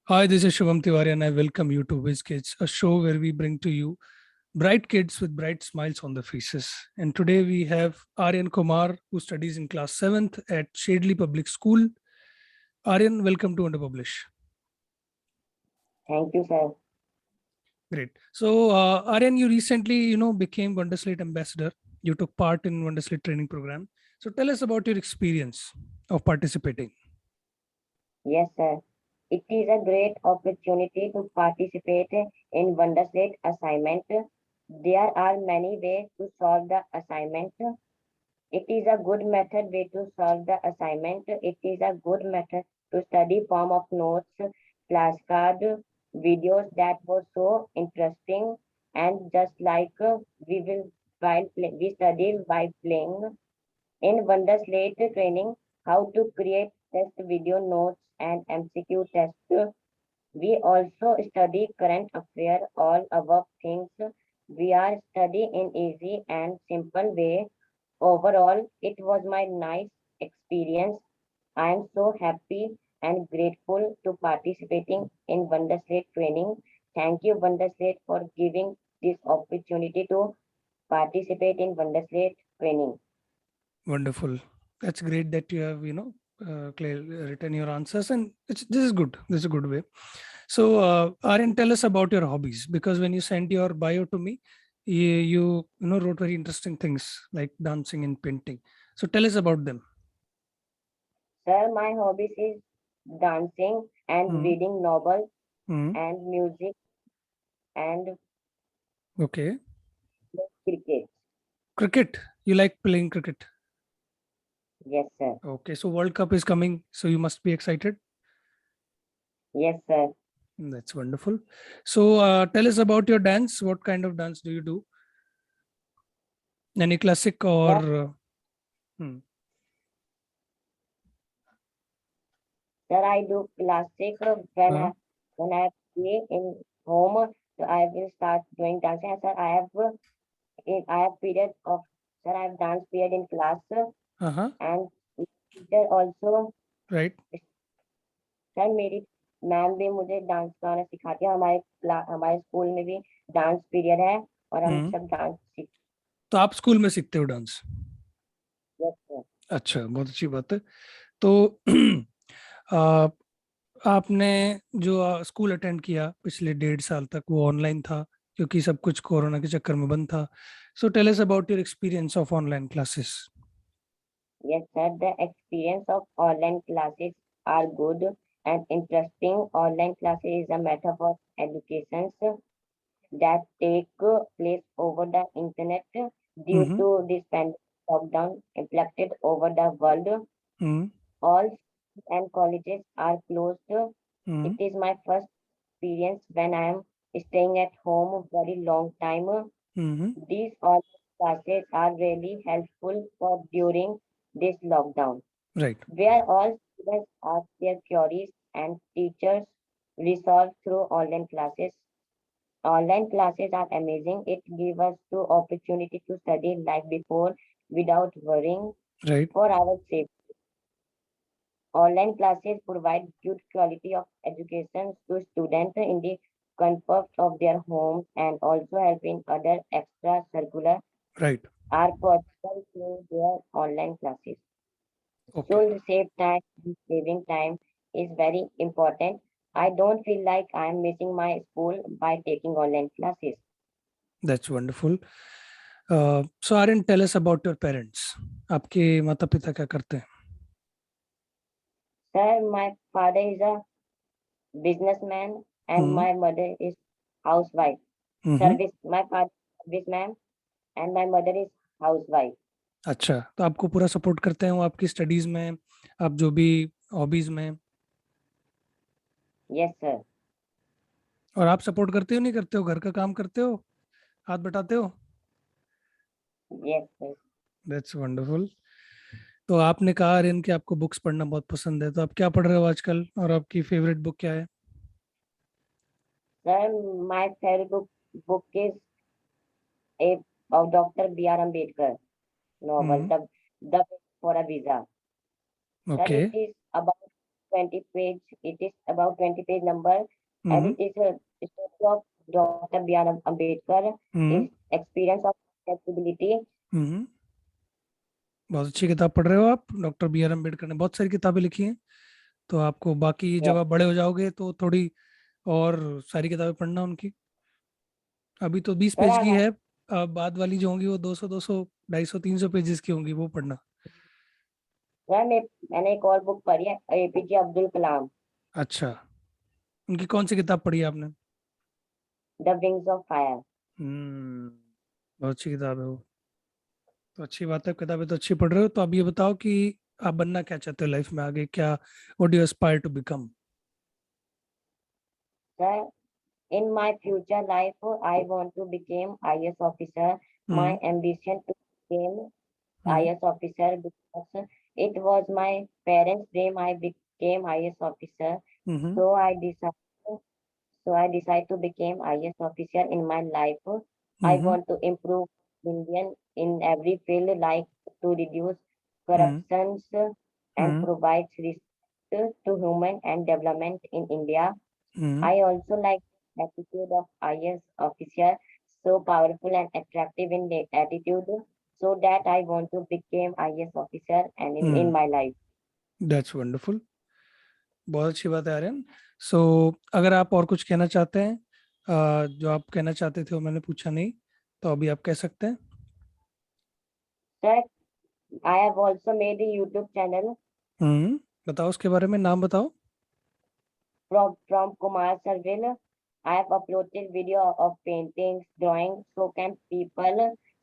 Hi, this is Shubham Tiwari and I welcome you to Whiz Kids, a show where we bring to you bright kids with bright smiles on their faces. And today we have Aryan Kumar, who studies in class 7th at Shadley Public School. Aryan, welcome to Underpublish. Thank you, sir. Great. So, Aryan, you recently, became Wonderslate ambassador. You took part in Wonderslate training program. So, tell us about your experience of participating. Yes, sir. It is a great opportunity to participate in Wonderslate assignment. There are many ways to solve the assignment. It is a good method way to solve the assignment. It is a good method to study form of notes, flashcard, videos that were so interesting, and just like we study while playing. In Wonderslate training, how to create test video notes and MCQ tests. We also study current affairs, all above things. We are studying in easy and simple way. Overall, it was my nice experience. I am so happy and grateful to participating in Wonderslate training. Thank you, Wonderslate, for giving this opportunity to participate in Wonderslate training. Wonderful. That's great that you have, written your answers, and this is good. This is a good way. So, Aryan, tell us about your hobbies, because when you sent your bio to me, you wrote very interesting things like dancing and painting. So, tell us about them. Sir, my hobbies is dancing and Hmm. reading novels Hmm. and music and Okay. cricket. Cricket. You like playing cricket. Yes, sir. Okay. So, World Cup is coming. So, you must be excited. Yes, sir. That's wonderful. So, tell us about your dance. What kind of dance do you do? Any classic or? Sir, Hmm. sir, I do classic when Uh, I play in home. So I will start doing dancing. And sir, I have period of sir, I have dance period in class uh-huh. and teacher also. Right. Sir मेरी ma'am भी मुझे dance गाना सिखाती है हमारे school में भी dance period है और हम हम्म। सब डांस सीख। तो आप स्कूल में सीखते हो डांस? Yes sir. अच्छा, बहुत अच्छी बात है। तो आ, आपने जो स्कूल अटेंड किया पिछले 1.5 साल तक, वो ऑनलाइन था क्योंकि सब कुछ कोरोना के चक्कर में बंद था। So tell us about your experience of online classes. Yes, sir. The experience of online classes are good and interesting. Online classes is a method of education that take place over the internet due hmm. to this pandemic lockdown impacted over the world. Hmm. All schools and colleges are closed. It hmm. is my first experience when I am staying at home very long time. Hmm. These online classes are really helpful for during this lockdown, right. where all students ask their queries and teachers resolve through online classes. Online classes are amazing. It gives us the opportunity to study like before without worrying right. for our safety. Online classes provide good quality of education to students in the comfort of their homes and also help in other extracurricular right. are possible through their online classes. Okay. Should save time. Saving time is very important. I don't feel like I am missing my school by taking online classes. That's wonderful. So Aryan, tell us about your parents. आपके माता पिता क्या करते हैं? Sir, my father is a businessman and hmm. my mother is housewife. Hmm. Service. My father is businessman and my mother is housewife. अच्छा, तो आपको पूरा सपोर्ट करते हैं वो आपकी स्टडीज में, आप जो भी हॉबीज में? Yes, sir. और आप सपोर्ट करते हो नहीं करते हो? घर का काम करते हो? हाथ बटाते हो? Yes, sir. That's wonderful. तो आपने कहा आर्यन कि आपको बुक्स पढ़ना बहुत पसंद है, तो आप क्या पढ़ रहे हो आजकल और आपकी फेवरेट बुक क्या है? Sir, my favorite book is a of Dr. B.R. Ambedkar novel, hmm. the for a Visa. Sir, okay. it is about 20 page. It is about 20 page number, and hmm, it is a story of Dr. B.R. Ambedkar, hmm, his experience of accessibility. हम्म। बहुत अच्छी किताब पढ़ रहे हो आप। Doctor B are Ambedkar ने बहुत सारी किताबें लिखी हैं, तो आपको बाकी Yes, जब आप बड़े हो जाओगे तो थोड़ी और सारी किताबें पढ़ना उनकी। अभी तो 20 पेज sir, की है, अब बाद वाली जो होंगी वो 200 200 250 300 पेजेस की होंगी, वो पढ़ना। मैंने एक और बुक पढ़ी है, एपीजे अब्दुल कलाम, अच्छा, उनकी कौन सी किताब पढ़ी है आपने? The wings of fire. हम्म, बहुत अच्छी किताब है वो। तो अच्छी बात है, किताबें तो अच्छी पढ़ रहे हो। तो अब ये बताओ कि आप बनना क्या चाहते हो लाइफ में आगे, क्या what do you aspire to become? Sir, in my future life, I want to become IS officer. My hmm, ambition to become hmm, IS officer because it was my parents' dream. I became IS officer, hmm, so I decide to become IS officer in my life. I hmm, want to improve Indian in every field, like to reduce hmm, corruptions and hmm, provide respect to human and development in India. Hmm, I also like the attitude of IS officer, so powerful and attractive in the attitude, so that I want to become IS officer and in hmm. my life. That's wonderful, बहुत अच्छी बात है आर्यन। सो अगर आप और कुछ कहना चाहते हैं, जो आप कहना चाहते थे वो मैंने पूछा नहीं, तो अभी आप कह सकते हैं। Sir, I have also made a YouTube channel बताओ उसके बारे में, नाम बताओ। from Kumar Sarvil. I have uploaded video of paintings, drawings, so can people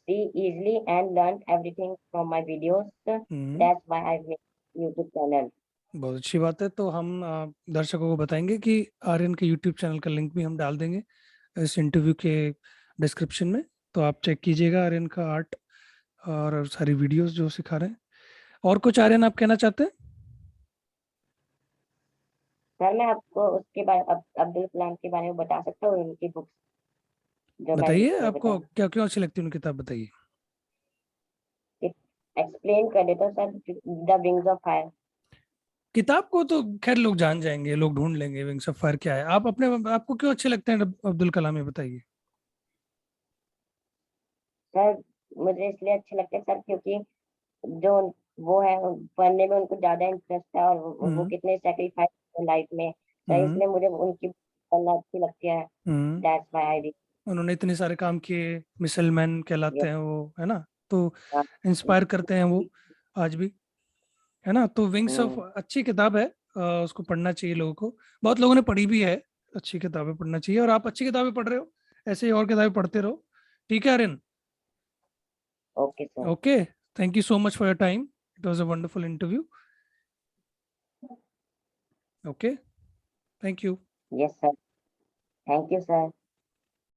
see easily and learn everything from my videos. Hmm, That's why I made YouTube channel. बहुत अच्छी बात है। तो हम दर्शकों को बताएंगे कि आर्यन के यूट्यूब चैनल का लिंक भी हम डाल देंगे इस इंटरव्यू के डिस्क्रिप्शन में। तो आप चेक कीजिएगा आर्यन का आर्ट और सारी वीडियोस जो सिखा रहे हैं। और कुछ आर्यन आप कहना चाहते हैं? सर, मैं आपको उसके बारे अब्दुल कलाम के बारे में बता सकता हूँ, उनकी बुक्स जो मैंने बताइए, जितने आपको बताई। क्या क्यों अच्छी लगती है उनकी किताब, बताइए। एक्सप्लेन कर देता हूँ sir, the wings of fire. किताब को तो खैर लोग जान जाएंगे, लोग ढूंढ लेंगे विंग्स ऑफ फायर क्या है। आप अपने, आपको क्यों अच्छे लगते हैं अब्दुल कलाम, ये बताइए। सर, मुझे इसलिए अच्छे लगते हैं सर, क्योंकि जो वो है, पढ़ने में उनको ज्यादा इंटरेस्ट है, और वो हम्म, कितने सेक्रीफाइस लाइफ में, सर हम्म, इसलिए मुझे उनकी पढ़ना अच्छी लगती है। Hmm. That's why I read. उन्होंने इतने सारे काम किए, मिसल मैन कहलाते यस। हैं वो, है ना? तो इंस्पायर करते हैं वो आज भी, है ना? तो विंग्स ऑफ अच्छी किताब है, उसको पढ़ना चाहिए लोगों को। बहुत लोगों ने पढ़ी भी है। अच्छी किताबें पढ़ना चाहिए, और आप अच्छी किताबें पढ़ रहे हो, ऐसे ही और किताबें पढ़ते रहो। ठीक है Aryan? Okay sir. Okay, thank you so much for your time, it was a wonderful interview. Okay, thank you. Yes sir, thank you sir.